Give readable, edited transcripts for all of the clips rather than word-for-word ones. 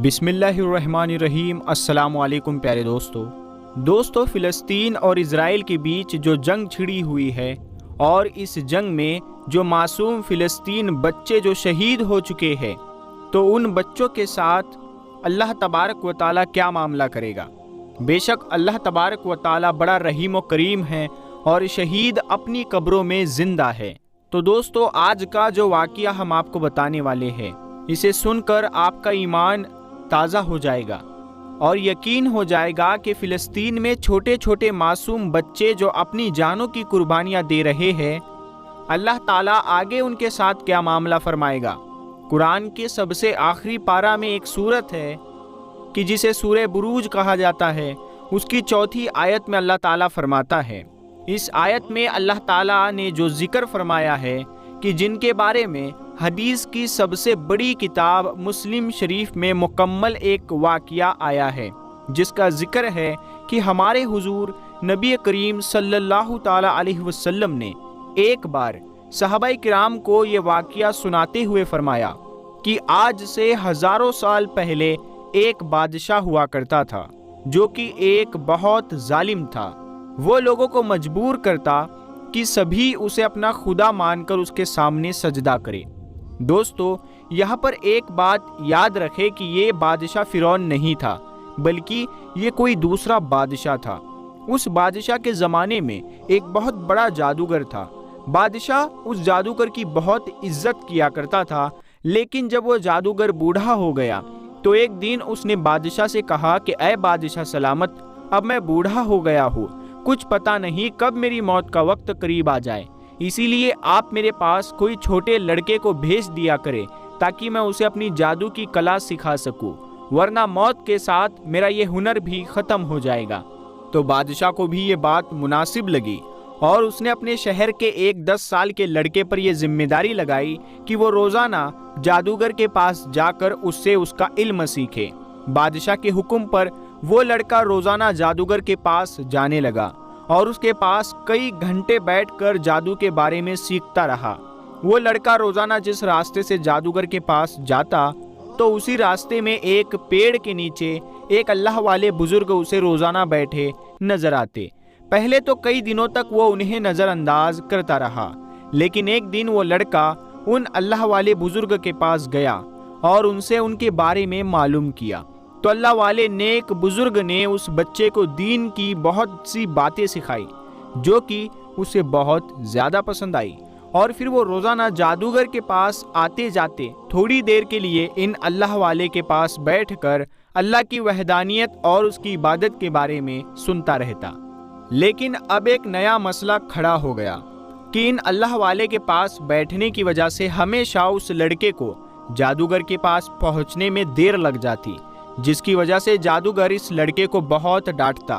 बिस्मिल्लाहिर्रहमानिर्रहीम। अस्सलामु अलैकुम प्यारे दोस्तों, फ़िलिस्तीन और इज़राइल के बीच जो जंग छिड़ी हुई है और इस जंग में जो मासूम फ़िलिस्तीन बच्चे जो शहीद हो चुके हैं, तो उन बच्चों के साथ अल्लाह तबारक व तआला क्या मामला करेगा। बेशक अल्लाह तबारक व तआला बड़ा रहीम व करीम है और शहीद अपनी कब्रों में ज़िंदा है। तो दोस्तों, आज का जो वाक़या हम आपको बताने वाले हैं, इसे सुनकर आपका ईमान ताज़ा हो जाएगा और यकीन हो जाएगा कि फ़िलिस्तीन में छोटे छोटे मासूम बच्चे जो अपनी जानों की कुर्बानियाँ दे रहे हैं, अल्लाह ताला आगे उनके साथ क्या मामला फरमाएगा। कुरान के सबसे आखिरी पारा में एक सूरत है कि जिसे सूरह बुरूज कहा जाता है, उसकी चौथी आयत में अल्लाह ताला फरमाता है। इस आयत में अल्लाह ताला ने जो जिक्र फरमाया है कि जिनके बारे में हदीस की सबसे बड़ी किताब मुस्लिम शरीफ में मुकम्मल एक वाक़या आया है, जिसका जिक्र है कि हमारे हुजूर नबी करीम सल्लल्लाहु ताला अलैहि वसल्लम ने एक बार सहाबाए किराम को ये वाक़या सुनाते हुए फरमाया कि आज से हज़ारों साल पहले एक बादशाह हुआ करता था जो कि एक बहुत जालिम था। वो लोगों को मजबूर करता कि सभी उसे अपना खुदा मानकर उसके सामने सजदा करे। दोस्तों, यहाँ पर एक बात याद रखें कि ये बादशाह फिरौन नहीं था, बल्कि ये कोई दूसरा बादशाह था। उस बादशाह के ज़माने में एक बहुत बड़ा जादूगर था। बादशाह उस जादूगर की बहुत इज्जत किया करता था, लेकिन जब वो जादूगर बूढ़ा हो गया तो एक दिन उसने बादशाह से कहा कि ऐ बादशाह सलामत, अब मैं बूढ़ा हो गया हूँ, कुछ पता नहीं कब मेरी मौत का वक्त करीब आ जाए, इसीलिए आप मेरे पास कोई छोटे लड़के को भेज दिया करे ताकि मैं उसे अपनी जादू की कला सिखा सकूं, वरना मौत के साथ मेरा ये हुनर भी ख़त्म हो जाएगा। तो बादशाह को भी ये बात मुनासिब लगी और उसने अपने शहर के एक 10 साल के लड़के पर यह जिम्मेदारी लगाई कि वो रोज़ाना जादूगर के पास जाकर उससे उसका इल्म सीखे। बादशाह के हुक्म पर वो लड़का रोज़ाना जादूगर के पास जाने लगा और उसके पास कई घंटे बैठकर जादू के बारे में सीखता रहा। वो लड़का रोज़ाना जिस रास्ते से जादूगर के पास जाता, तो उसी रास्ते में एक पेड़ के नीचे एक अल्लाह वाले बुजुर्ग उसे रोज़ाना बैठे नजर आते। पहले तो कई दिनों तक वो उन्हें नज़रअंदाज करता रहा, लेकिन एक दिन वो लड़का उन अल्लाह वाले बुजुर्ग के पास गया और उनसे उनके बारे में मालूम किया। तो अल्लाह वाले नेक बुजुर्ग ने उस बच्चे को दीन की बहुत सी बातें सिखाई जो कि उसे बहुत ज़्यादा पसंद आई, और फिर वो रोज़ाना जादूगर के पास आते जाते थोड़ी देर के लिए इन अल्लाह वाले के पास बैठकर अल्लाह की वहदानियत और उसकी इबादत के बारे में सुनता रहता। लेकिन अब एक नया मसला खड़ा हो गया कि इन अल्लाह वाले के पास बैठने की वजह से हमेशा उस लड़के को जादूगर के पास पहुँचने में देर लग जाती, जिसकी वजह से जादूगर इस लड़के को बहुत डांटता।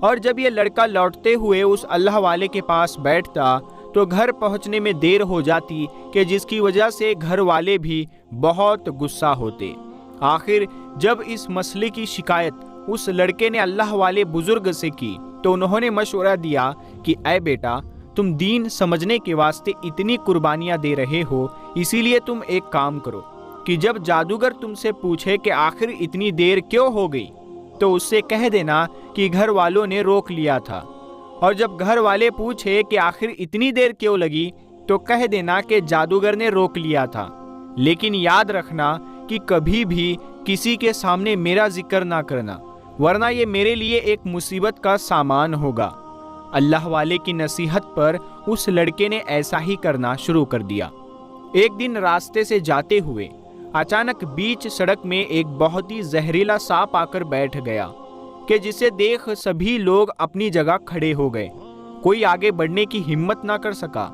और जब ये लड़का लौटते हुए उस अल्लाह वाले के पास बैठता तो घर पहुंचने में देर हो जाती, कि जिसकी वजह से घर वाले भी बहुत गुस्सा होते। आखिर जब इस मसले की शिकायत उस लड़के ने अल्लाह वाले बुजुर्ग से की, तो उन्होंने मशवरा दिया कि ऐ बेटा, तुम दीन समझने के वास्ते इतनी कुर्बानियाँ दे रहे हो, इसीलिए तुम एक काम करो कि जब जादूगर तुमसे पूछे कि आखिर इतनी देर क्यों हो गई, तो उससे कह देना कि घर वालों ने रोक लिया था। और जब घर वाले पूछे कि आखिर इतनी देर क्यों लगी, तो कह देना कि जादूगर ने रोक लिया था। लेकिन याद रखना कि कभी भी किसी के सामने मेरा जिक्र ना करना, वरना ये मेरे लिए एक मुसीबत का सामान होगा। अल्लाह वाले की नसीहत पर उस लड़के ने ऐसा ही करना शुरू कर दिया। एक दिन रास्ते से जाते हुए अचानक बीच सड़क में एक बहुत ही जहरीला सांप आकर बैठ गया, कि जिसे देख सभी लोग अपनी जगह खड़े हो गए। कोई आगे बढ़ने की हिम्मत ना कर सका।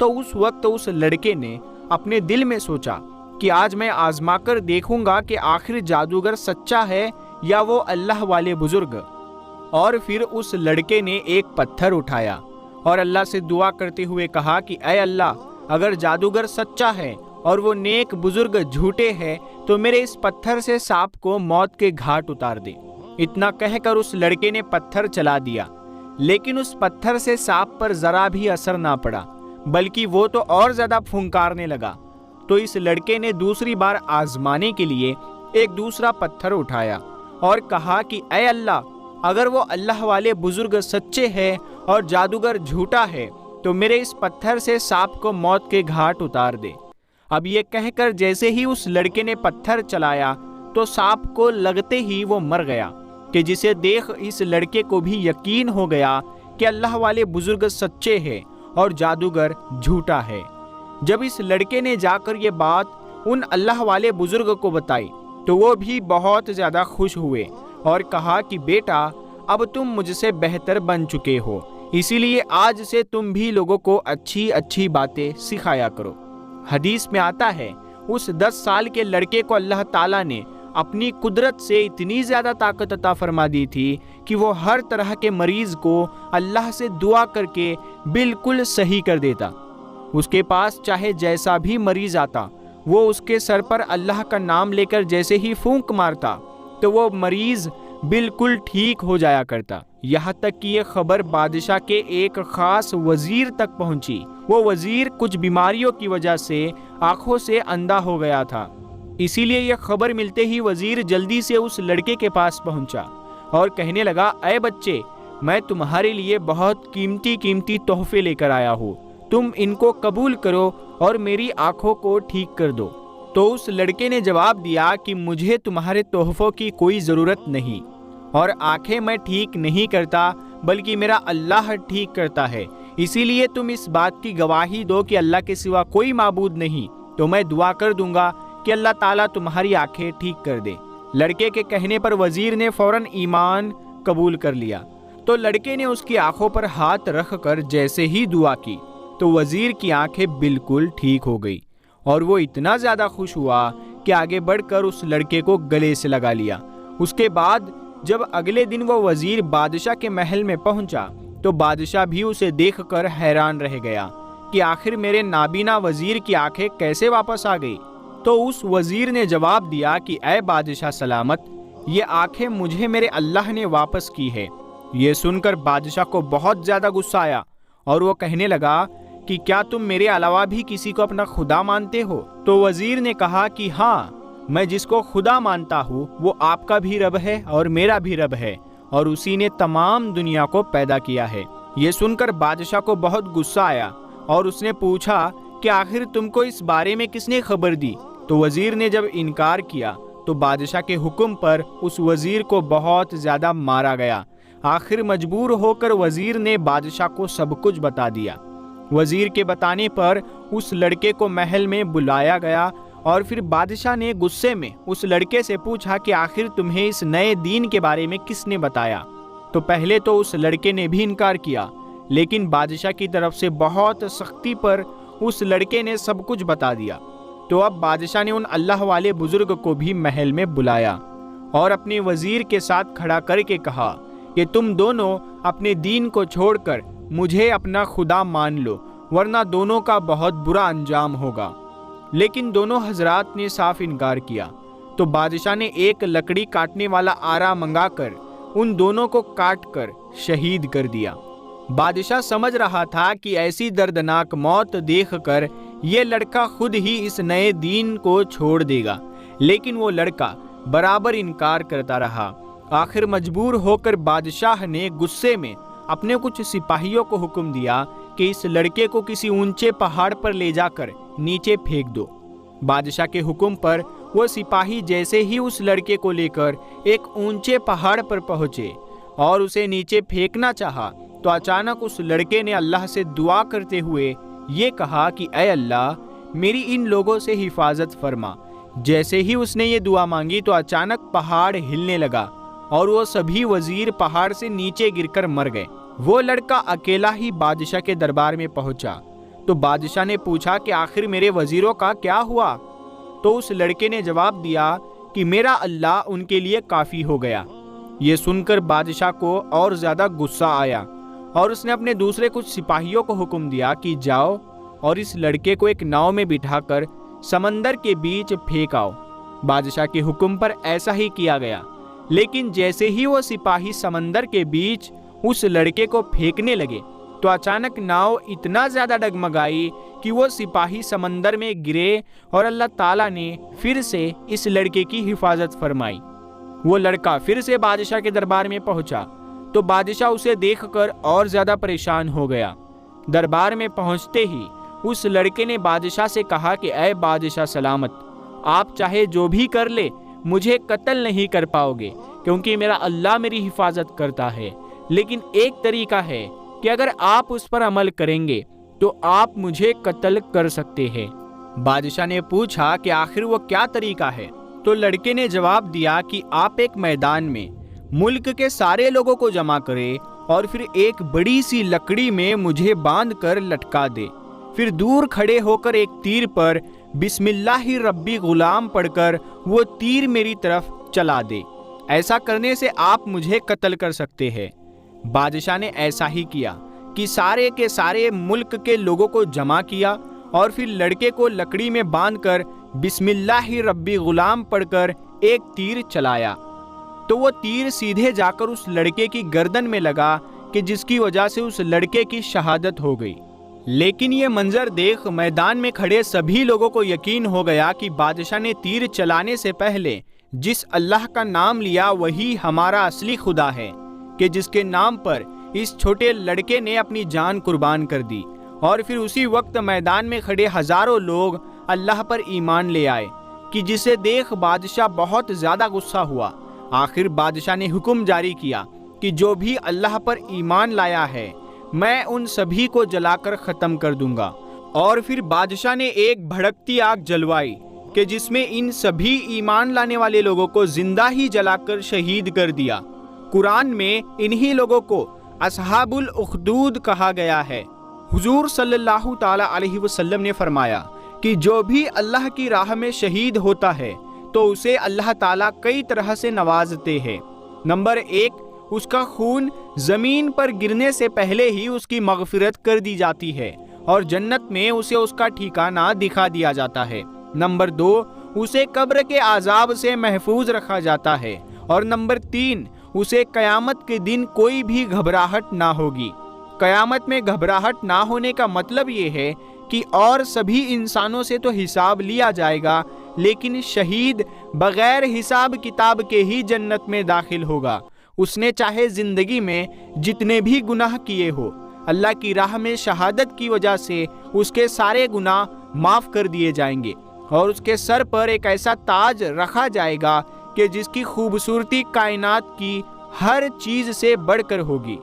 तो उस वक्त उस लड़के ने अपने दिल में सोचा कि आज मैं आजमा कर देखूंगा कि आखिर जादूगर सच्चा है या वो अल्लाह वाले बुजुर्ग। और फिर उस लड़के ने एक पत्थर उठाया और अल्लाह से दुआ करते हुए कहा कि ऐ अल्लाह, अगर जादूगर सच्चा है और वो नेक बुजुर्ग झूठे हैं, तो मेरे इस पत्थर से सांप को मौत के घाट उतार दे। इतना कहकर उस लड़के ने पत्थर चला दिया, लेकिन उस पत्थर से सांप पर जरा भी असर ना पड़ा, बल्कि वो तो और ज़्यादा फुंकारने लगा। तो इस लड़के ने दूसरी बार आजमाने के लिए एक दूसरा पत्थर उठाया और कहा कि ऐ अल्लाह, अगर वो अल्लाह वाले बुजुर्ग सच्चे हैं और जादूगर झूठा है तो मेरे इस पत्थर से सांप को मौत के घाट उतार दे। अब ये कहकर जैसे ही उस लड़के ने पत्थर चलाया तो सांप को लगते ही वो मर गया, कि जिसे देख इस लड़के को भी यकीन हो गया कि अल्लाह वाले बुजुर्ग सच्चे हैं और जादूगर झूठा है। जब इस लड़के ने जाकर ये बात उन अल्लाह वाले बुजुर्ग को बताई तो वो भी बहुत ज़्यादा खुश हुए और कहा कि बेटा, अब तुम मुझसे बेहतर बन चुके हो, इसीलिए आज से तुम भी लोगों को अच्छी अच्छी बातें सिखाया करो। हदीस में आता है, उस 10 साल के लड़के को अल्लाह ताला ने अपनी कुदरत से इतनी ज़्यादा ताकत अता फरमा दी थी कि वो हर तरह के मरीज़ को अल्लाह से दुआ करके बिल्कुल सही कर देता। उसके पास चाहे जैसा भी मरीज़ आता, वो उसके सर पर अल्लाह का नाम लेकर जैसे ही फूंक मारता तो वो मरीज़ बिल्कुल ठीक हो जाया करता। यहाँ तक कि ये खबर बादशाह के एक खास वजीर तक पहुंची। वो वजीर कुछ बीमारियों की वजह से आंखों से अंधा हो गया था, इसीलिए यह खबर मिलते ही वजीर जल्दी से उस लड़के के पास पहुंचा और कहने लगा, ऐ बच्चे, मैं तुम्हारे लिए बहुत कीमती कीमती तोहफे लेकर आया हूँ, तुम इनको कबूल करो और मेरी आंखों को ठीक कर दो। तो उस लड़के ने जवाब दिया कि मुझे तुम्हारे तोहफों की कोई ज़रूरत नहीं, और आंखें मैं ठीक नहीं करता बल्कि मेरा अल्लाह ठीक करता है, इसीलिए तुम इस बात की गवाही दो कि अल्लाह के सिवा कोई माबूद नहीं, तो मैं दुआ कर दूंगा कि अल्लाह ताला तुम्हारी आंखें ठीक कर दे। लड़के के कहने पर वजीर ने फौरन ईमान कबूल कर लिया। तो लड़के ने उसकी आंखों पर हाथ रखकर जैसे ही दुआ की तो वजीर की आंखें बिल्कुल ठीक हो गई और वो इतना ज़्यादा खुश हुआ कि आगे बढ़कर उस लड़के को गले से लगा लिया। उसके बाद जब अगले दिन वो वजीर बादशाह के महल में पहुंचा तो बादशाह भी उसे देखकर हैरान रह गया कि आखिर मेरे नाबीना वजीर की आंखें कैसे वापस आ गई। तो उस वजीर ने जवाब दिया कि ऐ बादशाह सलामत, ये आंखें मुझे मेरे अल्लाह ने वापस की है। ये सुनकर बादशाह को बहुत ज़्यादा गुस्सा आया और वो कहने लगा कि क्या तुम मेरे अलावा भी किसी को अपना खुदा मानते हो? तो वजीर ने कहा कि हाँ, मैं जिसको खुदा मानता हूँ वो आपका भी रब है और मेरा भी रब है, और उसी ने तमाम दुनिया को पैदा किया है। ये सुनकर बादशाह को बहुत गुस्सा आया और उसने पूछा कि आखिर तुमको इस बारे में किसने खबर दी? तो वजीर ने जब इनकार किया तो बादशाह के हुक्म पर उस वजीर को बहुत ज़्यादा मारा गया। आखिर मजबूर होकर वजीर ने बादशाह को सब कुछ बता दिया। वजीर के बताने पर उस लड़के को महल में बुलाया गया और फिर बादशाह ने गुस्से में उस लड़के से पूछा कि आखिर तुम्हें इस नए दीन के बारे में किसने बताया? तो पहले तो उस लड़के ने भी इनकार किया, लेकिन बादशाह की तरफ से बहुत सख्ती पर उस लड़के ने सब कुछ बता दिया। तो अब बादशाह ने उन अल्लाह वाले बुजुर्ग को भी महल में बुलाया और अपने वजीर के साथ खड़ा करके कहा कि तुम दोनों अपने दीन को छोड़कर मुझे अपना खुदा मान लो, वरना दोनों का बहुत बुरा अंजाम होगा। लेकिन दोनों हजरात ने साफ इनकार किया। तो बादशाह ने एक लकड़ी काटने वाला आरा मंगाकर उन दोनों को काट कर शहीद कर दिया। बादशाह समझ रहा था कि ऐसी दर्दनाक मौत देखकर ये लड़का खुद ही इस नए दीन को छोड़ देगा, लेकिन वो लड़का बराबर इनकार करता रहा। आखिर मजबूर होकर बादशाह ने गुस्से में अपने कुछ सिपाहियों को हुक्म दिया कि इस लड़के को किसी ऊंचे पहाड़ पर ले जाकर नीचे फेंक दो। बादशाह के हुक्म पर वो सिपाही जैसे ही उस लड़के को लेकर एक ऊंचे पहाड़ पर पहुंचे और उसे नीचे फेंकना चाहा तो अचानक उस लड़के ने अल्लाह से दुआ करते हुए ये कहा कि ऐ अल्लाह, मेरी इन लोगों से हिफाजत फरमा। जैसे ही उसने ये दुआ मांगी तो अचानक पहाड़ हिलने लगा और वो सभी वजीर पहाड़ से नीचे गिरकर मर गए। वो लड़का अकेला ही बादशाह के दरबार में पहुंचा। तो बादशाह ने पूछा कि आखिर मेरे वजीरों का क्या हुआ? तो उस लड़के ने जवाब दिया कि मेरा अल्लाह उनके लिए काफ़ी हो गया। ये सुनकर बादशाह को और ज़्यादा गुस्सा आया और उसने अपने दूसरे कुछ सिपाहियों को हुक्म दिया कि जाओ और इस लड़के को एक नाव में बिठाकर समंदर के बीच फेंक आओ। बादशाह के हुक्म पर ऐसा ही किया गया, लेकिन जैसे ही वो सिपाही समंदर के बीच उस लड़के को फेंकने लगे تو اچانک ناؤ اتنا زیادہ ڈگمگائی کہ وہ سپاہی سمندر میں گرے اور اللہ تعالیٰ نے پھر سے اس لڑکے کی حفاظت فرمائی۔ وہ لڑکا پھر سے بادشاہ کے دربار میں پہنچا تو بادشاہ اسے دیکھ کر اور زیادہ پریشان ہو گیا۔ دربار میں پہنچتے ہی اس لڑکے نے بادشاہ سے کہا کہ اے بادشاہ سلامت، آپ چاہے جو بھی کر لے مجھے قتل نہیں کر پاؤ گے، کیونکہ میرا اللہ میری حفاظت کرتا ہے، لیکن ایک طریقہ ہے کہ اگر آپ اس پر عمل کریں گے تو آپ مجھے قتل کر سکتے ہیں۔ بادشاہ نے پوچھا کہ آخر وہ کیا طریقہ ہے؟ تو لڑکے نے جواب دیا کہ آپ ایک میدان میں ملک کے سارے لوگوں کو جمع کرے اور پھر ایک بڑی سی لکڑی میں مجھے باندھ کر لٹکا دے، پھر دور کھڑے ہو کر ایک تیر پر بسم اللہ ربی غلام پڑھ کر وہ تیر میری طرف چلا دے، ایسا کرنے سے آپ مجھے قتل کر سکتے ہیں۔ بادشاہ نے ایسا ہی کیا کہ سارے کے سارے ملک کے لوگوں کو جمع کیا اور پھر لڑکے کو لکڑی میں باندھ کر بسم اللہ ربی غلام پڑھ کر ایک تیر چلایا تو وہ تیر سیدھے جا کر اس لڑکے کی گردن میں لگا کہ جس کی وجہ سے اس لڑکے کی شہادت ہو گئی۔ لیکن یہ منظر دیکھ میدان میں کھڑے سبھی لوگوں کو یقین ہو گیا کہ بادشاہ نے تیر چلانے سے پہلے جس اللہ کا نام لیا وہی ہمارا اصلی خدا ہے، کہ جس کے نام پر اس چھوٹے لڑکے نے اپنی جان قربان کر دی۔ اور پھر اسی وقت میدان میں کھڑے ہزاروں لوگ اللہ پر ایمان لے آئے، کہ جسے دیکھ بادشاہ بہت زیادہ غصہ ہوا۔ آخر بادشاہ نے حکم جاری کیا کہ جو بھی اللہ پر ایمان لایا ہے میں ان سبھی کو جلا کر ختم کر دوں گا۔ اور پھر بادشاہ نے ایک بھڑکتی آگ جلوائی کہ جس میں ان سبھی ایمان لانے والے لوگوں کو زندہ ہی جلا کر شہید کر دیا۔ قرآن میں انہی لوگوں کو اصحاب الاخدود کہا گیا ہے۔ حضور صلی اللہ تعالی علیہ وسلم نے فرمایا کہ جو بھی اللہ کی راہ میں شہید ہوتا ہے تو اسے اللہ تعالیٰ کئی طرح سے نوازتے ہیں۔ نمبر 1، اس کا خون زمین پر گرنے سے پہلے ہی اس کی مغفرت کر دی جاتی ہے اور جنت میں اسے اس کا ٹھکانہ دکھا دیا جاتا ہے۔ نمبر 2، اسے قبر کے عذاب سے محفوظ رکھا جاتا ہے۔ اور نمبر 3، اسے قیامت کے دن کوئی بھی گھبراہٹ نہ ہوگی۔ قیامت میں گھبراہٹ نہ ہونے کا مطلب یہ ہے کہ اور سبھی انسانوں سے تو حساب لیا جائے گا، لیکن شہید بغیر حساب کتاب کے ہی جنت میں داخل ہوگا۔ اس نے چاہے زندگی میں جتنے بھی گناہ کیے ہو، اللہ کی راہ میں شہادت کی وجہ سے اس کے سارے گناہ معاف کر دیے جائیں گے، اور اس کے سر پر ایک ایسا تاج رکھا جائے گا کہ جس کی خوبصورتی کائنات کی ہر چیز سے بڑھ کر ہوگی،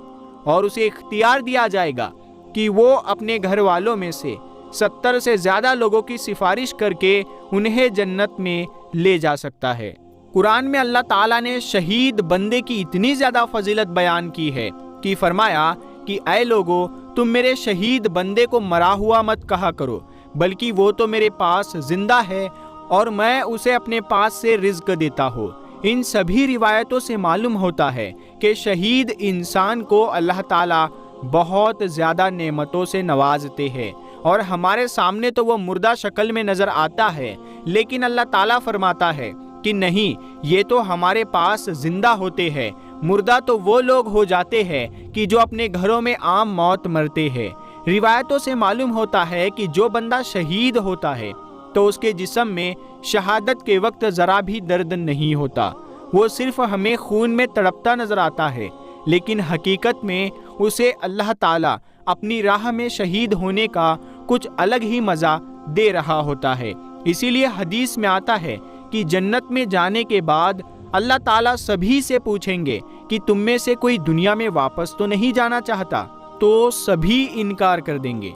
اور اسے اختیار دیا جائے گا کہ وہ اپنے گھر والوں میں سے 70 سے زیادہ لوگوں کی سفارش کر کے انہیں جنت میں لے جا سکتا ہے۔ قرآن میں اللہ تعالیٰ نے شہید بندے کی اتنی زیادہ فضیلت بیان کی ہے کہ فرمایا کہ اے لوگو، تم میرے شہید بندے کو مرا ہوا مت کہا کرو، بلکہ وہ تو میرے پاس زندہ ہے اور میں اسے اپنے پاس سے رزق دیتا ہوں۔ ان سبھی روایتوں سے معلوم ہوتا ہے کہ شہید انسان کو اللہ تعالیٰ بہت زیادہ نعمتوں سے نوازتے ہیں، اور ہمارے سامنے تو وہ مردہ شکل میں نظر آتا ہے، لیکن اللہ تعالیٰ فرماتا ہے کہ نہیں، یہ تو ہمارے پاس زندہ ہوتے ہیں۔ مردہ تو وہ لوگ ہو جاتے ہیں کہ جو اپنے گھروں میں عام موت مرتے ہیں۔ روایتوں سے معلوم ہوتا ہے کہ جو بندہ شہید ہوتا ہے تو اس کے جسم میں شہادت کے وقت ذرا بھی درد نہیں ہوتا، وہ صرف ہمیں خون میں تڑپتا نظر آتا ہے، لیکن حقیقت میں اسے اللہ تعالیٰ اپنی راہ میں شہید ہونے کا کچھ الگ ہی مزہ دے رہا ہوتا ہے۔ اسی لیے حدیث میں آتا ہے کہ جنت میں جانے کے بعد اللہ تعالیٰ سبھی سے پوچھیں گے کہ تم میں سے کوئی دنیا میں واپس تو نہیں جانا چاہتا، تو سبھی انکار کر دیں گے،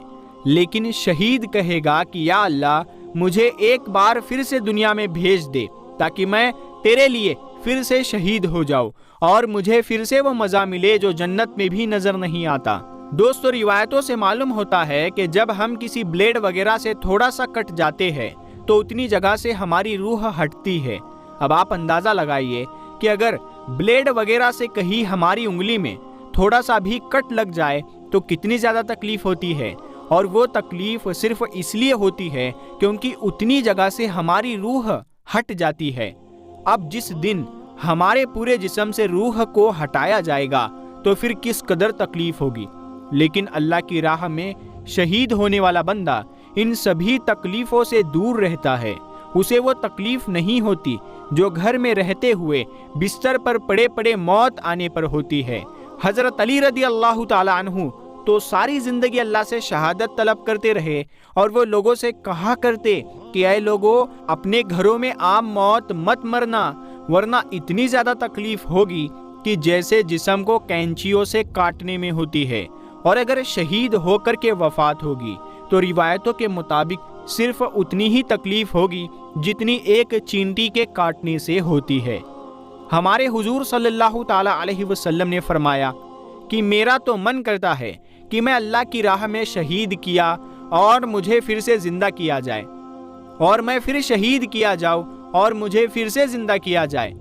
لیکن شہید کہے گا کہ یا اللہ، مجھے ایک بار پھر سے دنیا میں بھیج دے تاکہ میں تیرے لیے پھر سے شہید ہو جاؤں اور مجھے پھر سے وہ مزہ ملے جو جنت میں بھی نظر نہیں آتا۔ دوستو، روایتوں سے معلوم ہوتا ہے کہ جب ہم کسی بلیڈ وغیرہ سے تھوڑا سا کٹ جاتے ہیں تو اتنی جگہ سے ہماری روح ہٹتی ہے۔ اب آپ اندازہ لگائیے کہ اگر بلیڈ وغیرہ سے کہیں ہماری انگلی میں تھوڑا سا بھی کٹ لگ جائے تو کتنی زیادہ تکلیف ہوتی ہے، اور وہ تکلیف صرف اس لیے ہوتی ہے کیونکہ اتنی جگہ سے ہماری روح ہٹ جاتی ہے۔ اب جس دن ہمارے پورے جسم سے روح کو ہٹایا جائے گا تو پھر کس قدر تکلیف ہوگی۔ لیکن اللہ کی راہ میں شہید ہونے والا بندہ ان سبھی تکلیفوں سے دور رہتا ہے، اسے وہ تکلیف نہیں ہوتی جو گھر میں رہتے ہوئے بستر پر پڑے پڑے موت آنے پر ہوتی ہے۔ حضرت علی رضی اللہ تعالی عنہ تو ساری زندگی اللہ سے شہادت طلب کرتے رہے، اور وہ لوگوں سے کہا کرتے کہ اے لوگو، اپنے گھروں میں عام موت مت مرنا، ورنہ اتنی زیادہ تکلیف ہوگی کہ جیسے جسم کو کینچیوں سے کاٹنے میں ہوتی ہے، اور اگر شہید ہو کر کے وفات ہوگی تو روایتوں کے مطابق صرف اتنی ہی تکلیف ہوگی جتنی ایک چینٹی کے کاٹنے سے ہوتی ہے۔ ہمارے حضور صلی اللہ تعالی علیہ وسلم نے فرمایا کہ میرا تو من کرتا ہے کہ میں اللہ کی راہ میں شہید کیا اور مجھے پھر سے زندہ کیا جائے، اور میں پھر شہید کیا جاؤں اور مجھے پھر سے زندہ کیا جائے،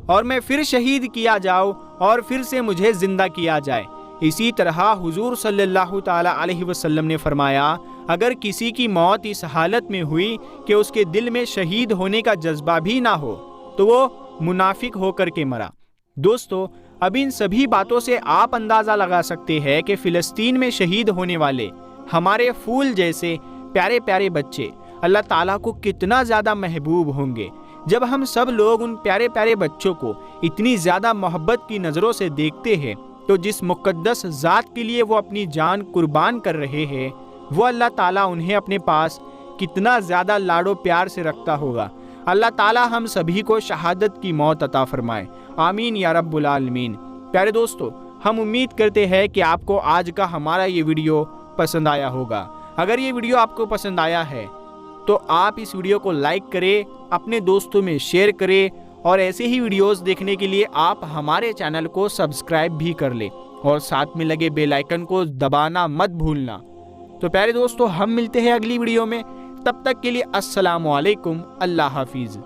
اور میں پھر شہید کیا جاؤں اور پھر سے مجھے زندہ کیا جائے۔ اسی طرح حضور صلی اللہ تعالی علیہ وسلم نے فرمایا، اگر کسی کی موت اس حالت میں ہوئی کہ اس کے دل میں شہید ہونے کا جذبہ بھی نہ ہو تو وہ منافق ہو کر کے مرا۔ دوستو، اب ان سبھی باتوں سے آپ اندازہ لگا سکتے ہیں کہ فلسطین میں شہید ہونے والے ہمارے پھول جیسے پیارے پیارے بچے اللہ تعالیٰ کو کتنا زیادہ محبوب ہوں گے۔ جب ہم سب لوگ ان پیارے پیارے بچوں کو اتنی زیادہ محبت کی نظروں سے دیکھتے ہیں تو جس مقدس ذات کے لیے وہ اپنی جان قربان کر رہے ہیں، وہ اللہ تعالیٰ انہیں اپنے پاس کتنا زیادہ لاڈ و پیار سے رکھتا ہوگا۔ اللہ تعالیٰ ہم سبھی کو شہادت کی موت عطا فرمائے، آمین یا رب العالمین۔ پیارے دوستو، ہم امید کرتے ہیں کہ آپ کو آج کا ہمارا یہ ویڈیو پسند آیا ہوگا۔ اگر یہ ویڈیو آپ کو پسند آیا ہے تو آپ اس ویڈیو کو لائک کریں، اپنے دوستوں میں شیئر کریں، اور ایسے ہی ویڈیوز دیکھنے کے لیے آپ ہمارے چینل کو سبسکرائب بھی کر لیں، اور ساتھ میں لگے بیل آئیکن کو دبانا مت بھولنا۔ تو پیارے دوستو، ہم ملتے ہیں اگلی ویڈیو میں، تب تک کے لیے السلام علیکم، اللہ حافظ۔